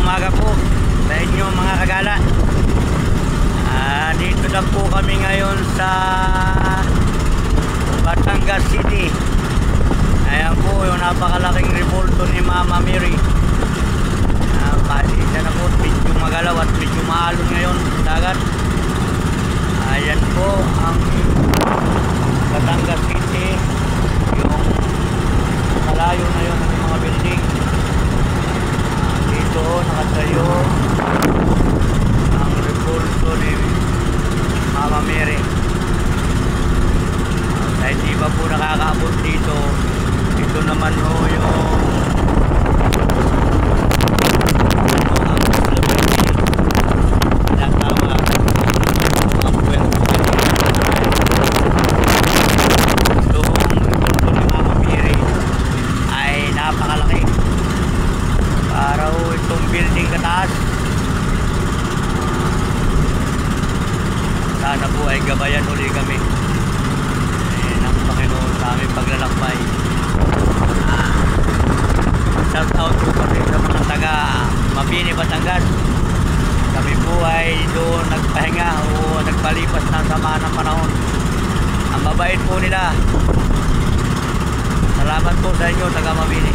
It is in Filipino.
umaga po sa inyo mga kagala. Dito na po kami ngayon sa Batangas City. Ayan po yung napakalaking revolto ni Mama Mary. Pasensya na po, medyo magalaw at medyo maalon ngayon sa dagat. Ayan po ang Batangas City, yung malayo na yun ng mga building. Dito nakatayo ang revolto ni Mama Mary. Kahit di ba po nakakaabot dito, dito naman ho yung sana po ay gabayan uli kami ng Panginoon sa aming paglalakbay. Shout out po kami sa mga taga Mabini, Batangas. Kami po ay doon nagpahinga o nagpalipas ng sama ng panahon. Ang mabait po nila. Salamat po sa inyo taga Mabini.